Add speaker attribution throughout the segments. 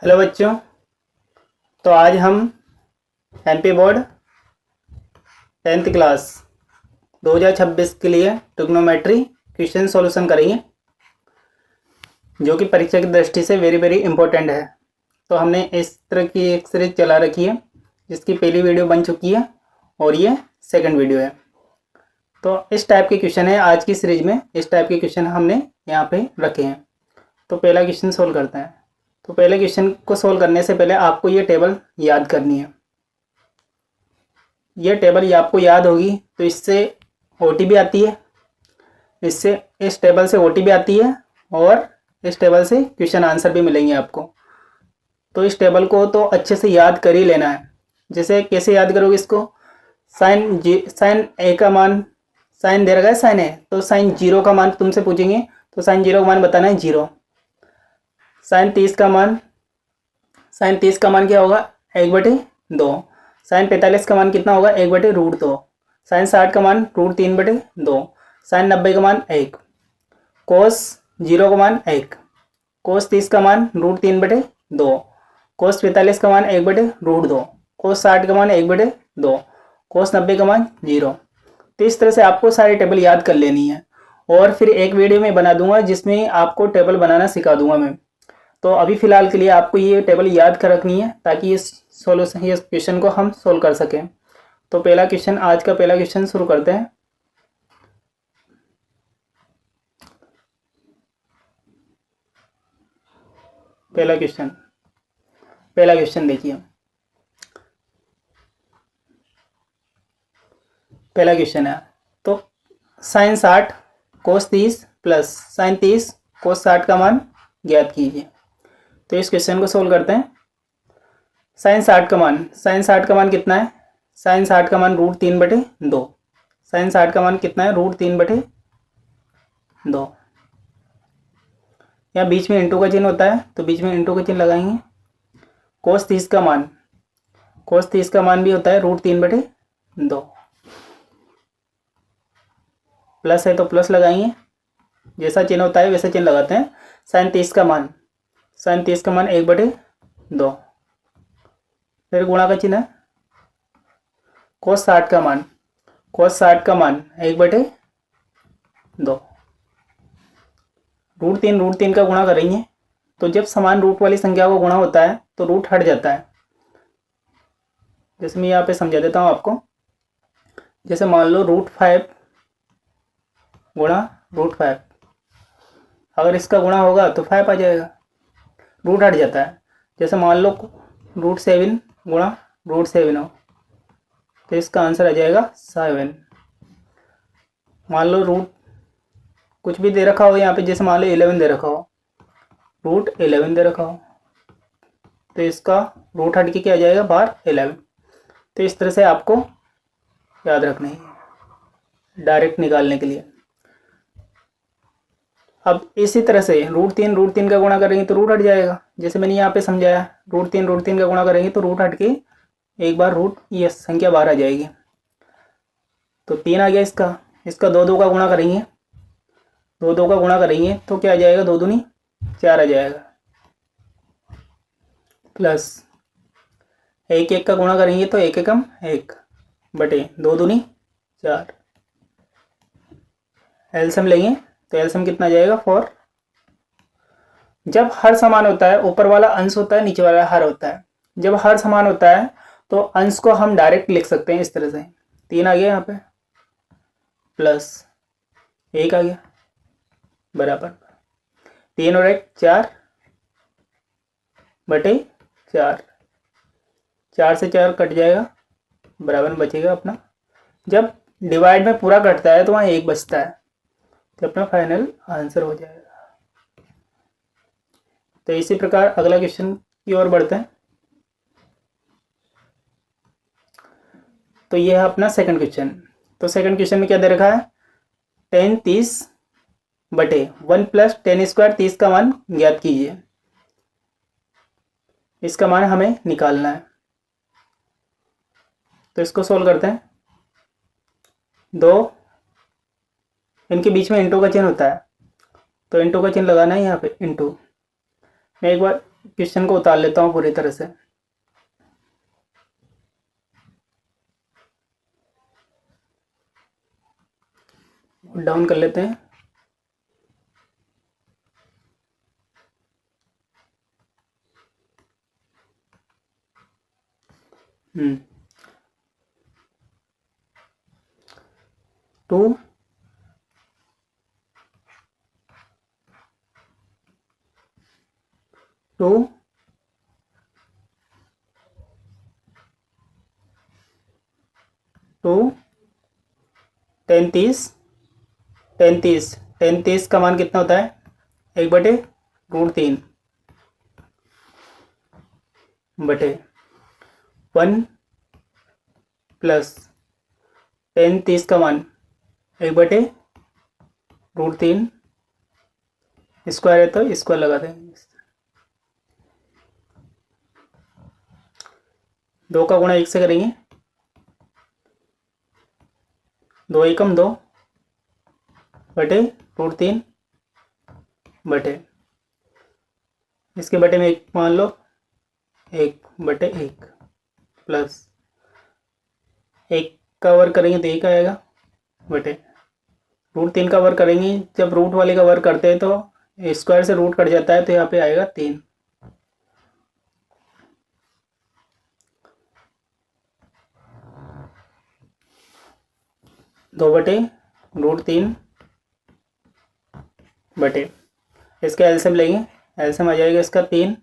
Speaker 1: Hello बच्चों। तो आज हम एमपी बोर्ड 10th क्लास 2026 के लिए ट्रिग्नोमेट्री क्वेश्चन सॉल्यूशन करेंगे, जो कि परीक्षा की दृष्टि से वेरी वेरी इंपॉर्टेंट है। तो हमने इस तरह की एक सीरीज चला रखी है, जिसकी पहली वीडियो बन चुकी है और ये सेकंड वीडियो है। तो इस टाइप के क्वेश्चन है आज की सीरीज में। इस टाइप के क्वेश्चन हमने यहाँ पे रखे हैं। तो पहला क्वेश्चन सोल्व करते हैं। तो पहले क्वेश्चन को सोल्व करने से पहले आपको ये टेबल याद करनी है। ये टेबल आपको याद होगी तो इससे ओटीपी आती है, इससे इस टेबल से ओटीपी आती है और इस टेबल से क्वेश्चन आंसर भी मिलेंगे आपको। तो इस टेबल को तो अच्छे से याद कर ही लेना है। जैसे कैसे याद करोगे इसको, साइन ए का मान, साइन दे रखा है साइन ए, तो साइन जीरो का मान तुमसे पूछेंगे तो साइन जीरो का मान बताना है जीरो। साइन 30 का मान, साइन 30 का मान क्या होगा 1/2। साइन 45 का मान कितना होगा 1/√2। साइन 60 का मान √3/2। साइन 90 का मान 1। कोस 0 का मान 1। कोस 30 का मान √3/2। कोस 45 का मान 1/√2। कोस 60 का मान 1/2। कोस 90 का मान 0। तो इस तरह से आपको सारी टेबल याद कर लेनी है और फिर एक वीडियो में बना दूंगा जिसमें आपको टेबल बनाना सिखा दूंगा मैं। तो अभी फ़िलहाल के लिए आपको ये टेबल याद कर रखनी है ताकि इस सॉल्यूशन इस क्वेश्चन को हम सोल्व कर सकें। तो पहला क्वेश्चन, आज का पहला क्वेश्चन शुरू करते हैं। पहला क्वेश्चन देखिए। पहला क्वेश्चन है तो साइन 60 कोस 30 प्लस साइन 30 कोस 60 का मान ज्ञात कीजिए। तो इस क्वेश्चन को सोल्व करते हैं। साइन 60 का मान, साइन 60 का मान कितना है, साइन 60 का मान √3/2। साइन 60 का मान कितना है √3/2। यहाँ बीच में इंटू का चिन्ह होता है तो बीच में इंटू का चिन्ह लगाएंगे। कोस 30 का मान, कोस 30 का मान भी होता है √3/2। प्लस है तो प्लस लगाएंगे, जैसा चिन्ह होता है वैसा चिन्ह लगाते हैं। साइन 30 का मान, साइन 30 का मान 1/2। फिर गुणा का चिन्ह है। कोस 60 का मान, कोस 60 का मान 1/2। √3 का गुणा करेंगे तो जब समान रूट वाली संख्या को गुणा होता है तो रूट हट जाता है। जैसे मैं यहाँ पे समझा देता हूँ आपको। जैसे मान लो √5 गुणा √5, अगर इसका गुणा होगा तो 5 आ जाएगा, रूट हट जाता है। जैसे मान लो √7 गुणा √7 हो तो इसका आंसर आ जाएगा 7। मान लो रूट कुछ भी दे रखा हो यहाँ पे, जैसे मान लो 11 दे रखा हो, √11 दे रखा हो तो इसका रूट हट के क्या आ जाएगा बाहर 11। तो इस तरह से आपको याद रखना है डायरेक्ट निकालने के लिए। अब इसी तरह से √3 का गुणा करेंगे तो रूट हट जाएगा। जैसे मैंने यहाँ पे समझाया, √3 का गुणा करेंगे तो रूट हट के एक बार रूट ये संख्या बाहर आ जाएगी। तो 3 आ गया इसका। इसका 2 का गुणा करेंगे, 2 का गुणा करेंगे तो क्या आ जाएगा 2 दूनी 4 आ जाएगा। प्लस 1 का गुणा करेंगे तो 1 एकम 1 बटे 2 दूनी 4। एलसीएम लेंगे तो एलसीएम कितना आ जाएगा 4। जब हर समान होता है, ऊपर वाला अंश होता है नीचे वाला हर होता है। जब हर समान होता है तो अंश को हम डायरेक्ट लिख सकते हैं इस तरह से। 3 आ गया यहाँ पे, प्लस 1 आ गया बराबर 3 और 1 4 बटे 4। 4 से 4 कट जाएगा, बराबर में बचेगा अपना। जब डिवाइड में पूरा कटता है तो वहाँ 1 बचता है, तो अपना फाइनल आंसर हो जाएगा। तो इसी प्रकार अगला क्वेश्चन की ओर बढ़ते हैं। तो ये है अपना सेकंड क्वेश्चन। तो सेकंड क्वेश्चन में क्या दे रखा है, tan 30 बटे 1 प्लस tan स्क्वायर 30 का मान ज्ञात कीजिए। इसका मान हमें निकालना है। तो इसको सोल्व करते हैं। 2 इनके बीच में इंटू का चिन्ह होता है तो इंटू का चिन्ह लगाना है यहाँ पे इंटू। मैं एक बार क्वेश्चन को उतार लेता हूँ पूरी तरह से। डाउन कर लेते हैं। टू टू टू 10 30 का मान कितना होता है? 1/√3 बटे 1 प्लस 10 का मान 1/√3 स्क्वायर है तो स्क्वायर लगा देंगे। 2 का गुणा 1 से करेंगे, 2 एकम 2 बटे √3 बटे इसके बटे में 1 मान लो, 1/1 प्लस 1 का वर्ग करेंगे तो 1 आएगा बटे √3 का वर्ग करेंगे। जब रूट वाले का वर्ग करते हैं तो स्क्वायर से रूट कट जाता है तो यहाँ पे आएगा 3। दो बटे √3 बटे इसका एलसीएम लेंगे, एलसीएम आ जाएगा इसका 3।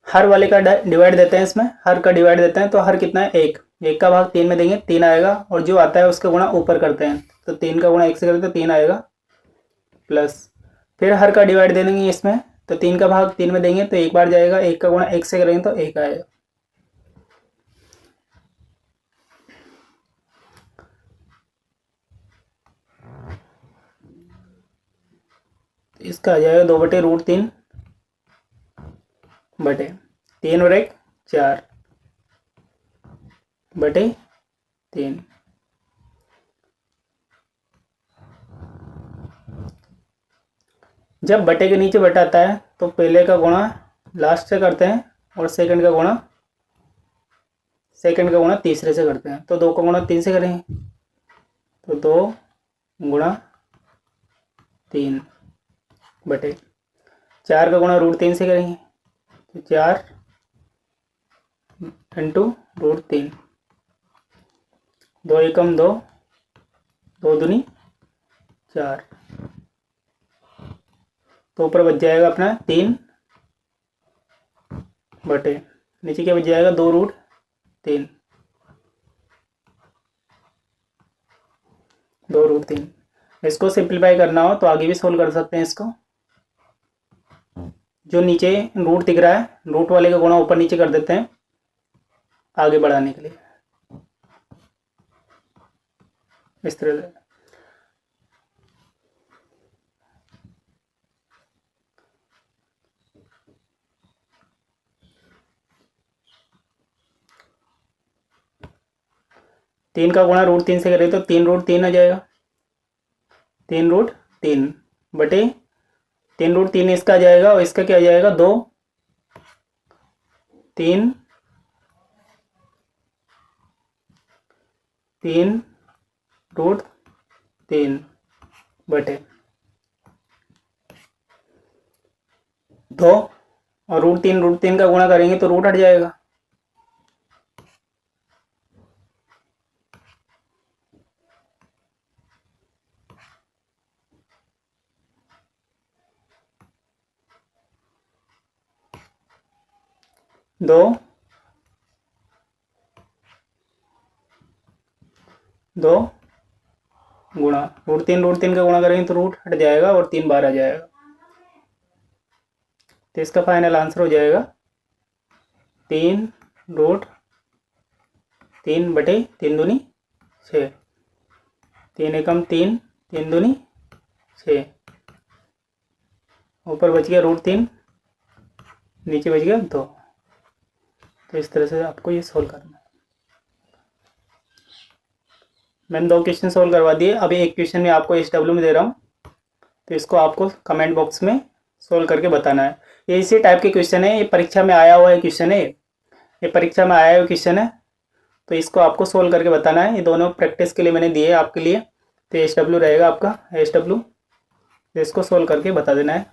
Speaker 1: हर वाले का डिवाइड देते हैं, इसमें हर का डिवाइड देते हैं तो हर कितना है? 1 का भाग 3 में देंगे 3 आएगा, और जो आता है उसका गुणा ऊपर करते हैं तो 3 का गुणा 1 से करते तो 3 आएगा, प्लस फिर हर का डिवाइड दे देंगे इसमें तो 3 का भाग 3 में देंगे तो 1 बार जाएगा, 1 का गुणा 1 से करेंगे तो 1 आएगा। इसका आ जाएगा 2/√3 बटे 3 और 1 4 बटे 3। जब बटे के नीचे बटा आता है तो पहले का गुणा लास्ट से करते हैं और सेकंड का गुणा तीसरे से करते हैं। तो 2 का गुणा 3 से करेंगे तो 2 गुणा 3 बटे 4 का गुणा √3 से करेंगे तो 4 इंटू √3, 2 एकम 2, 2 दूनी 4, तो ऊपर बच जाएगा अपना 3 बटे नीचे क्या बच जाएगा? 2√3, 2√3। इसको सिंप्लीफाई करना हो तो आगे भी सोल्व कर सकते हैं इसको। जो नीचे रूट दिख रहा है, रूट वाले का गुणा ऊपर नीचे कर देते हैं आगे बढ़ाने के लिए, इस तरह से। तीन का गुणा √3 से करें तो 3√3 आ जाएगा, 3√3 बटे 3√3 इसका आ जाएगा और इसका क्या आ जाएगा? 2 3 3√3 बटे 2 और √3 का गुणा करेंगे तो रूट हट जाएगा, दो गुणा √3 का गुणा करेंगे तो रूट हट जाएगा और 3 बार आ जाएगा। तो इसका फाइनल आंसर हो जाएगा 3√3 बटे 3 दूनी 6, 3 एकम 3, 3 दूनी 6, ऊपर बच गया √3, नीचे बच गया 2। तो इस तरह से आपको ये सोल्व करना है। मैंने 2 क्वेश्चन सोल्व करवा दिए, अभी एक क्वेश्चन में आपको SW में दे रहा हूँ, तो इसको आपको कमेंट बॉक्स में सोल्व करके बताना है। ये इसी टाइप के क्वेश्चन है, ये परीक्षा में आया हुआ है क्वेश्चन है, ये परीक्षा में आया हुआ क्वेश्चन है। तो इसको आपको सोल्व करके बताना है। ये दोनों प्रैक्टिस के लिए मैंने दिए आपके लिए। तो एच डब्ल्यू रहेगा आपका, एच डब्ल्यू, इसको सोल्व करके बता देना है।